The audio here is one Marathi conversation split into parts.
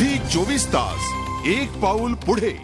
झी 24 तास, एक पाऊल पुढे.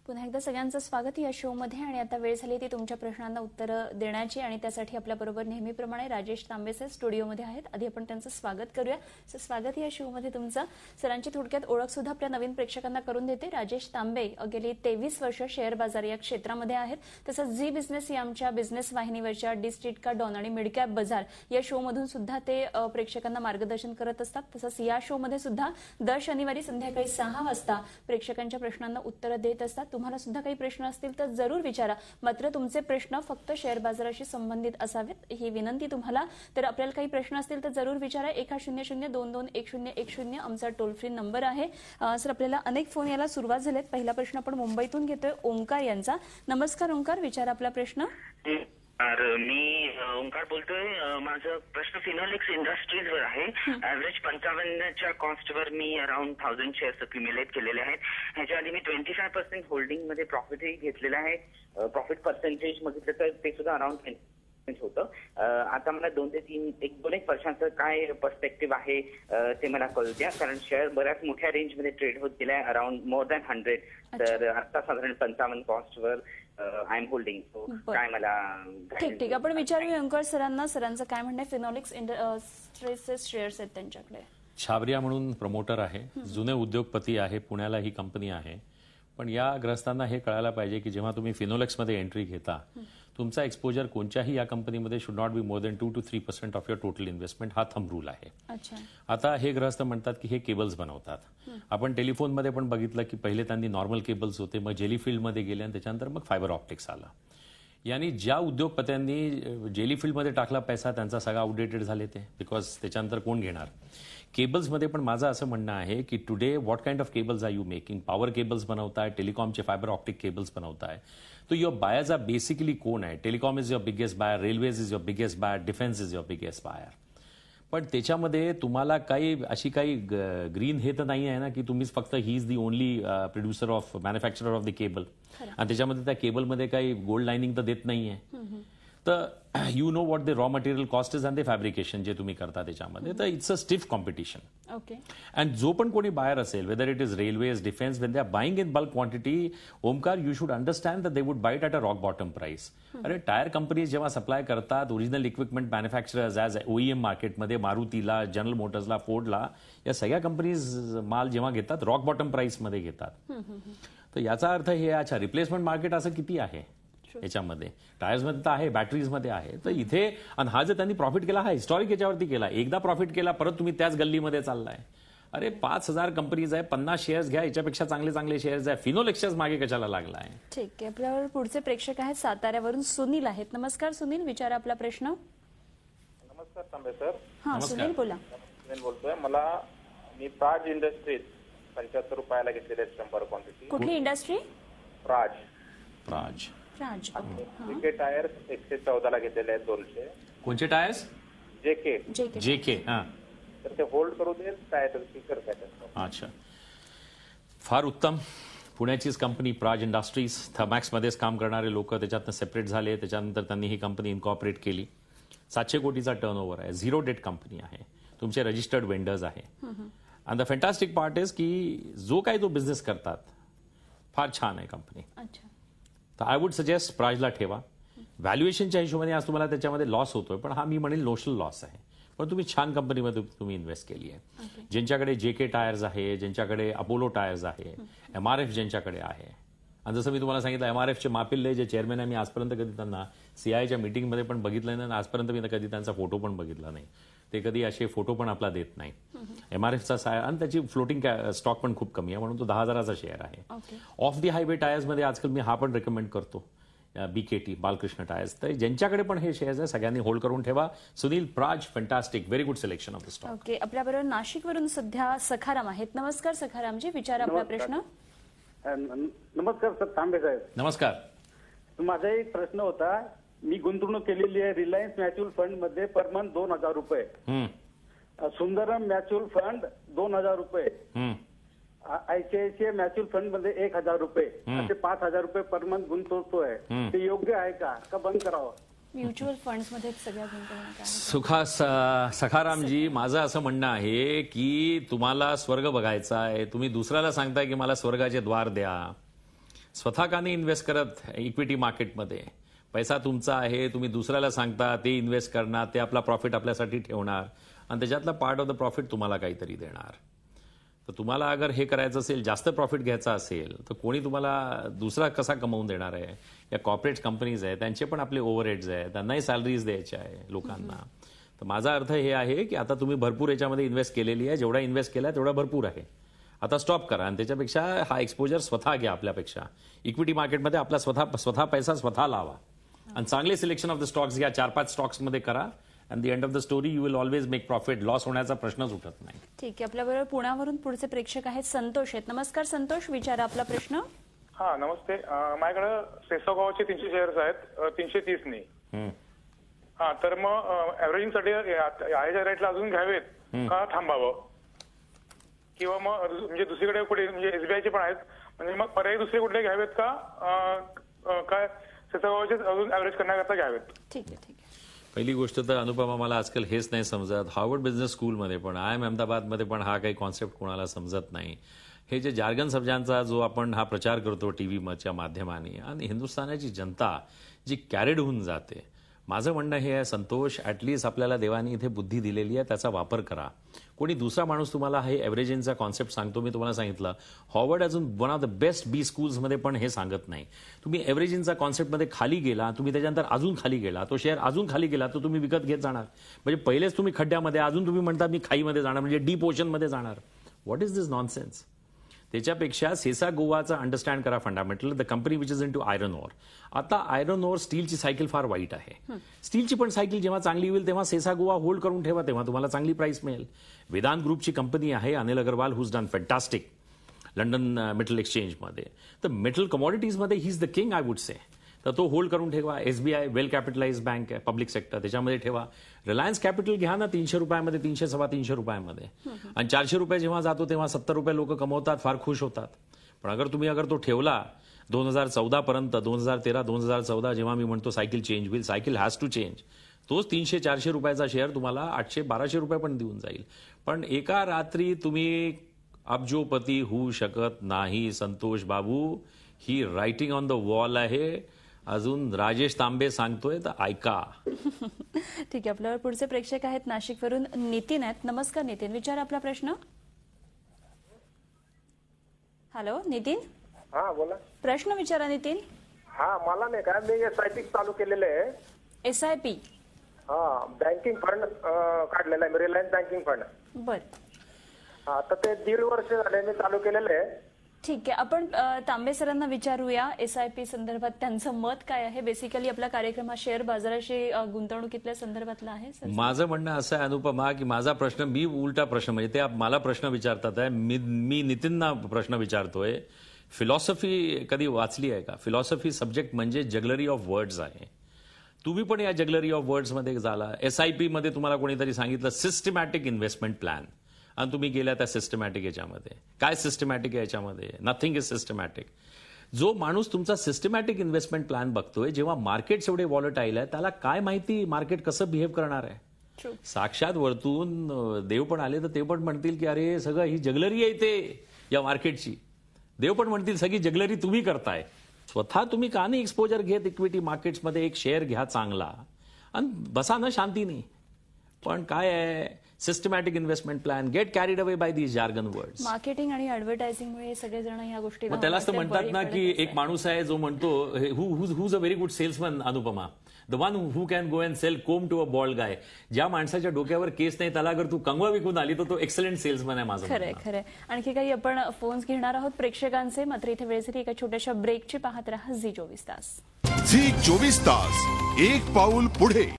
पुन्हा एकदा सगळ्यांचं स्वागत या शो मध्ये. आणि आता वेळ झाली ती तुमच्या प्रश्नांना उत्तरं देण्याची, आणि त्यासाठी आपल्याबरोबर नेहमीप्रमाणे राजेश तांबे सर स्टुडिओमध्ये आहेत. आधी आपण त्यांचं स्वागत करूया. सर, स्वागत या शो मध्ये तुमचं. सरांची थोडक्यात ओळख सुद्धा आपल्या नवीन प्रेक्षकांना करून देते. राजेश तांबे गेली 23 वर्ष शेअर बाजार या क्षेत्रामध्ये आहेत. तसंच झी बिझनेस या आमच्या बिझनेस वाहिनीवरच्या डिस्ट्रिक्ट का डॉन आणि मिड कॅप बाजार या शो मधून सुद्धा ते प्रेक्षकांना मार्गदर्शन करत असतात. तसंच या शो मध्ये सुद्धा दर शनिवारी संध्याकाळी 6 वाजता प्रेक्षकांच्या प्रश्नांना उत्तरं देत असतात. तुम्हाला सुद्धा काही प्रश्न असतील तर जरूर विचारा, मात्र तुमचे प्रश्न फक्त शेअर बाजाराशी संबंधित असावेत ही विनंती तुम्हाला. तर आपल्याला काही प्रश्न असतील तर जरूर विचारा. 1002210110 आमचा टोल फ्री नंबर आहे. सर, आपल्याला अनेक फोन यायला सुरुवात झालीत. पहिला प्रश्न आपण मुंबईतून घेतोय ओंकार यांचा. नमस्कार ओंकार, विचारा आपला प्रश्न. मी ओंकार बोलतोय. माझा प्रश्न फिनोलेक्स इंडस्ट्रीज वर आहे. ऍव्हरेज 55च्या कॉस्टवर मी अराउंड 1000 शेअर्स अक्युम्युलेट केलेले आहेत. ह्याच्या आधी मी 25% होल्डिंग मध्ये प्रॉफिटही घेतलेलं आहे. प्रॉफिट पर्सेंटेज बघितलं तर ते सुद्धा अराउंड होतं. आता मला 2 ते 1 वर्षांचं काय पर्स्पेक्टिव्ह आहे ते मला कळू द्या, कारण शेअर बऱ्याच मोठ्या रेंजमध्ये ट्रेड होत गेलाय, अराउंड मोर दॅन 100. तर आता साधारण 55 कॉस्टवर आय एम होल्डिंग. काय मला ठीक आपण विचारूया ओंकार सरांना. सरांचं काय म्हणणं आहे? फिनोलेक्स इंडस्ट्रीजचे शेअर्स आहेत त्यांच्याकडे. छाबरिया म्हणून प्रमोटर आहे, जुने उद्योगपती आहे, पुण्याला ही कंपनी आहे. पण या ग्रस्तांना हे कळायला पाहिजे की जेव्हा तुम्ही फिनोलेक्समध्ये एंट्री घेता, तुमचा एक्सपोजर कोणत्याही या कंपनीमध्ये should not be more than 2 to 3% of your total investment. हा थंब रूल आहे. आता हे ग्रस्त म्हणतात की हे केबल्स बनवतात. आपण टेलिफोनमध्ये पण बघितलं की पहिले त्यांनी नॉर्मल केबल्स होते, मग जेलीफील्डमध्ये गेले आणि त्याच्यानंतर मग फायबर ऑप्टिक्स आला. यांनी ज्या उद्योगपत्यांनी जेलीफील्डमध्ये टाकला पैसा त्यांचा सगळा आउटडेटेड झाले ते, बिकॉज त्याच्यानंतर कोण घेणार. केबल्समध्ये पण माझं असं म्हणणं आहे की today what kind of cables are you making. Power cables बनवताय, टेलिकॉमचे फायबर ऑप्टिक केबल्स बनवताय. तो युअर बायर्स आर बेसिकली कोण आहे? Telecom is your biggest buyer, railways is your biggest buyer, defence is your biggest buyer. पण त्याच्यामध्ये तुम्हाला काही अशी काही ग्रीन हे तर नाही आहे ना की तुम्हीच फक्त he is the only producer of manufacturer of the cable, आणि त्याच्यामध्ये त्या केबलमध्ये काही गोल्ड लाइनिंग तर देत नाहीये. तर you know what the raw material cost is and the fabrication जे तुम्ही करता त्याच्यामध्ये. तर it's a stiff competition. Okay. And जो पण कोणी बायर असेल, whether it is railways, defence, when they are buying in bulk quantity, Omkar, you should understand that they would buy it at a rock bottom price. अरे टायर कंपनीज जेव्हा सप्लाय करतात, original equipment manufacturers as OEM मार्केटमध्ये मारुतीला, जनरल मोटर्सला, फोर्डला, या सगळ्या कंपनीज माल जेव्हा घेतात रॉक बॉटम प्राइसमध्ये घेतात. तर याचा अर्थ हे अच्छा रिप्लेसमेंट मार्केट असं किती आहे याच्यामध्ये. टायर्समध्ये तर आहे, बॅटरीजमध्ये आहे. तर इथे आणि हा जर त्यांनी प्रॉफिट केला, हा हिस्टॉरिक याच्यावरती केला. एकदा प्रॉफिट केला, परत तुम्ही त्याच गल्लीमध्ये चाललाय. अरे 5000 कंपनीज आहे, 50 शेअर्स घ्या, याच्यापेक्षा चांगले चांगले शेअर्स आहे. फिनोलेक्सच्याच मागे कशाला लागलाय. ठीक आहे. आपल्यावर पुढचे प्रेक्षक आहेत, साताऱ्यावरून सुनील आहेत. नमस्कार सुनील, विचारा आपला प्रश्न. नमस्कार तांबे सर. हा सुनील बोला. सुनील बोलतोय. मी प्राज इंडस्ट्रीज 75 रुपयाला घेतलेले आहेत 100 क्वांटिटी. कुठली industry? Praj. Praj. JK tyres 114 ला घेतलेले आहेत 200. कोणते टायर्स? जेके. हा, तर ते होल्ड करू देत काय तर स्पीकर काय. अच्छा, फार उत्तम. पुण्याचीच कंपनी प्राज इंडस्ट्रीज. थमॅक्समध्येच काम करणारे लोक त्याच्यातनं सेपरेट झाले. त्याच्यानंतर त्यांनी ही कंपनी इन्कॉर्पोरेट केली. 700 कोटीचा टर्नओव्हर आहे. झिरो डेट कंपनी आहे. तुमचे रजिस्टर्ड वेंडर्स आहे. And the fantastic part is की जो काही तो बिझनेस करतात फार छान आहे कंपनी. तर आय वुड सजेस्ट प्राजला ठेवा. व्हॅल्युएशनच्या हिशोबाने आज तुम्हाला त्याच्यामध्ये लॉस होतोय, पण हा मी म्हणेल नोशनल लॉस आहे. पण तुम्ही छान कंपनीमध्ये तुम्ही इन्व्हेस्ट केली आहे. ज्यांच्याकडे जेके टायर्स आहे, ज्यांच्याकडे अपोलो टायर्स आहे, MRF ज्यांच्याकडे आहे. आणि जसं मी तुम्हाला सांगितलं, MRFचे मापिल्ले जे चेअरमॅन आहे, मी आजपर्यंत कधी त्यांना सीआयच्या मीटिंगमध्ये पण बघितलं नाही, आजपर्यंत मी कधी त्यांचा फोटो पण बघितला नाही. ते कधी असे फोटो पण आपला देत नाही. MRFचा आणि त्याची फ्लोटिंग स्टॉक पण खूप कमी आहे, म्हणून तो 10,000चा शेअर आहे. ऑफ दी हायवे टायर्समध्ये आजकाल मी हा पण रेकमेंड करतो, BKT, बालकृष्ण टायर्स. तर ज्यांच्याकडे पण हे शेअर्स आहे सगळ्यांनी होल्ड करून ठेवा. Sunil, Praj, fantastic, very good selection of the stock. Okay. आपल्याबरोबर नाशिकवरून सध्या सखाराम आहेत. नमस्कार सखारामजी, विचारा आपला प्रश्न. नमस्कार सर तांबे साहेब. नमस्कार. माझा एक प्रश्न होता. मी गुंतवणूक केलेली आहे रिलायन्स म्युच्युअल फंड मध्ये पर मंथ 2000 रुपये, सुंदरम म्युच्युअल फंड 2000 रुपये, ICICI म्युच्युअल फंड मध्ये 1000 रुपये, असे 5000 रुपये पर मंथ गुंतवतोय. ते योग्य आहे का बंद करावं? म्युच्युअल फंड्स मध्ये सगळ्या गुंतवणूक आहे. सखारामजी, माझं असं म्हणणं आहे की तुम्हाला स्वर्ग बघायचा आहे, तुम्ही दुसऱ्याला सांगताय की मला स्वर्गाचे द्वार द्या. स्वतः का नाही इन्व्हेस्ट करत इक्विटी मार्केटमध्ये? पैसा तुमचा आहे, तुम्ही दुसऱ्याला सांगता, ते इन्व्हेस्ट करणार, ते आपला प्रॉफिट आपल्यासाठी ठेवणार आणि त्याच्यातला पार्ट ऑफ द प्रॉफिट तुम्हाला काहीतरी देणार. तर तुम्हाला अगर हे करायचं असेल, जास्त प्रॉफिट घ्यायचा असेल, तर कोणी तुम्हाला दुसरा कसा कमवून देणार आहे? या कॉर्पोरेट कंपनीज आहेत, त्यांचे पण आपले ओव्हरहेड्स आहेत, त्यांनाही सॅलरीज द्यायच्या आहे लोकांना. तर माझा अर्थ हे आहे की आता तुम्ही भरपूर याच्यामध्ये इन्व्हेस्ट केलेली आहे, जेवढा इन्व्हेस्ट केला तेवढा भरपूर आहे. आता स्टॉप करा आणि त्याच्यापेक्षा हा एक्सपोजर स्वतः घ्या. आपल्यापेक्षा इक्विटी मार्केटमध्ये आपला स्वतः पैसा स्वतः लावा आणि चांगले सिलेक्शन ऑफ द स्टॉक्स घ्या. 4-5 स्टॉक्समध्ये करा. And the end of the story you will always make profit. Loss होण्याचा प्रश्नच उठत नाही. ठीक आहे. आपल्याबरोबर पुण्यावरून पुढचे प्रेक्षक आहेत, संतोष आहेत. नमस्कार संतोष, विचारा आपला प्रश्न. हा नमस्ते. माझ्याकडे सेसागोवाचे 300 शेअर्स आहेत, 330 नी. हा, तर मग ऍव्हरेजिंग साठी ह्याच्या रेटला अजून घ्यावेत का थांबावं? किंवा मग म्हणजे दुसरीकडे कुठे, म्हणजे एसबीआयचे पण आहेत, म्हणजे मग पर्यायी दुसरे कुठले घ्यावेत का काय सेसागोवाचे अजून ऍव्हरेज करण्याकरता घ्यावेत? ठीक आहे, ठीक आहे. पहिली गोष्ट तर अनुपमा, मला आजकाल हेच नाही समजत, हार्वर्ड बिझनेस स्कूलमध्ये पण, IIM अहमदाबादमध्ये पण हा काही कॉन्सेप्ट कोणाला समजत नाही. हे जे जार्गन शब्दांचा जो आपण हा प्रचार करतो टीव्हीच्या माध्यमाने, आणि हिंदुस्थानाची जनता जी कॅरेड होऊन जाते. माझं म्हणणं हे आहे संतोष, ॲटलिस्ट आपल्याला देवानी इथे बुद्धी दिलेली आहे, त्याचा वापर करा. कोणी दुसरा माणूस तुम्हाला हे ॲव्हरेजिंगचा कॉन्सेप्ट सांगतो, मी तुम्हाला सांगितलं हॉर्वर्ड अजून वन ऑफ द बेस्ट बी स्कूल्समध्ये पण हे सांगत नाही. तुम्ही ॲव्हरेजिंगचा कॉन्सेप्टमध्ये खाली गेला, तुम्ही त्याच्यानंतर अजून खाली गेला, तो शेअर अजून खाली गेला, तो तुम्ही विकत घेत जाणार. म्हणजे पहिलेच तुम्ही खड्ड्यामध्ये, अजून तुम्ही म्हणता मी खाईमध्ये जाणार, म्हणजे डीप ओशनमध्ये जाणार. What is this nonsense? त्याच्यापेक्षा सेसागोवाचा अंडरस्टँड करा fundamental, the company which is into टू आयरन ओर. आता आयरन ओर स्टीलची सायकल फार वाईट आहे. स्टीलची पण सायकल जेव्हा चांगली होईल तेव्हा सेसागोवा होल्ड करून ठेवा, तेव्हा तुम्हाला चांगली प्राइस मिळेल. वेदांत ग्रुपची कंपनी आहे, Anil Agarwal, who's done fantastic London metal एक्सचेंजमध्ये. तर मेटल कमॉडिटीजमध्ये he is the king, I would say. तर तो होल्ड करून ठेवा. SBI वेल कॅपिटलाइज बँक आहे, पब्लिक सेक्टर, त्याच्यामध्ये ठेवा. रिलायन्स कॅपिटल घ्या ना, 300 रुपयामध्ये, 300-325 रुपयामध्ये. आणि 400 रुपये जेव्हा जातो तेव्हा 70 रुपये लोक कमवतात, फार खुश होतात. पण अगर तो ठेवला 2014 पर्यंत, 2013-2014 जेव्हा मी म्हणतो सायकल चेंज होईल, सायकल हॅज टू चेंज, तोच 300-400 रुपयाचा शेअर तुम्हाला 800-1200 रुपये पण देऊन जाईल. पण एका रात्री तुम्ही अब्जोपती होऊ शकत नाही संतोष बाबू. ही रायटिंग ऑन द वॉल आहे. अजून राजेश तांबे सांगतोय तर ऐका. ठीक आहे. आपल्यावर पुढचे प्रेक्षक आहेत, नाशिकवरून नितीन आहेत. नमस्कार नितीन, विचारा आपला प्रश्न. हॅलो नितीन. हा बोला. प्रश्न विचारा नितीन. हा, मला नाही का, मी SIP चालू केलेलं आहे. SIP? हा, बँकिंग फंड काढलेला आहे, रिलायन्स बँकिंग फंड. बर. हा, तर ते 1.5 वर्ष झाले मी चालू केलेलं आहे. ठीक आहे. आपण तांबे सरांना विचारूया SIP संदर्भात त्यांचं मत काय आहे. बेसिकली आपला कार्यक्रम हा शेअर बाजाराशी गुंतवणुकीतल्या संदर्भातला आहे. माझं म्हणणं असं आहे अनुपमा, की माझा प्रश्न, मी उलटा प्रश्न, म्हणजे ते मला प्रश्न विचारतात आहे, मी नितीनना प्रश्न विचारतोय. फिलॉसॉफी कधी वाचली आहे का? फिलॉसॉफी सब्जेक्ट म्हणजे जगलरी ऑफ वर्ड्स आहे. तुम्ही पण या जगलरी ऑफ वर्ड्समध्ये झाला. SIP मध्ये तुम्हाला कोणीतरी सांगितलं सिस्टमॅटिक इन्व्हेस्टमेंट प्लॅन, आणि तुम्ही गेल्या त्या सिस्टमॅटिक याच्यामध्ये. काय सिस्टमॅटिक आहे याच्यामध्ये? Nothing is systematic. जो माणूस तुमचा सिस्टमॅटिक इन्व्हेस्टमेंट प्लॅन बघतोय, जेव्हा मार्केट एवढे वॉलेटाईल आहे, त्याला काय माहिती मार्केट कसं बिहेव्ह करणार आहे? साक्षात वरतून देव पण आले तर ते पण म्हणतील की अरे सगळं ही जगलरी आहे ते या मार्केटची. देव पण म्हणतील सगळी जगलरी तुम्ही करताय. स्वतः तुम्ही का नाही एक्सपोजर घेत इक्विटी मार्केट्समध्ये? एक शेअर घ्या चांगला आणि बसा ना शांतीने. पण काय आहे, systematic investment plan, get carried away by these jargon words. Marketing आणि ऍडव्हर्टायझिंगमुळे सगळेजण या गोष्टी. त्यालाच तर म्हणतात ना की एक माणूस आहे जो म्हणतो who's a very good salesman Anupama, the one who can go and sell comb to a bald guy. ज्या माणसाच्या डोक्यावर केस नाही त्याला अगर तू कंगवा विकून आली तर तो एक्सलंट सेल्समन आहे. माझं खरंय खरंय. आणखी काही आपण फोन्स घेणार आहोत प्रेक्षकांचे, मात्र इथे वेळेसाठी एका छोट्याशा ब्रेकची पाहत राहा झी 24 तास. झी 24 तास, एक पाऊल पुढे.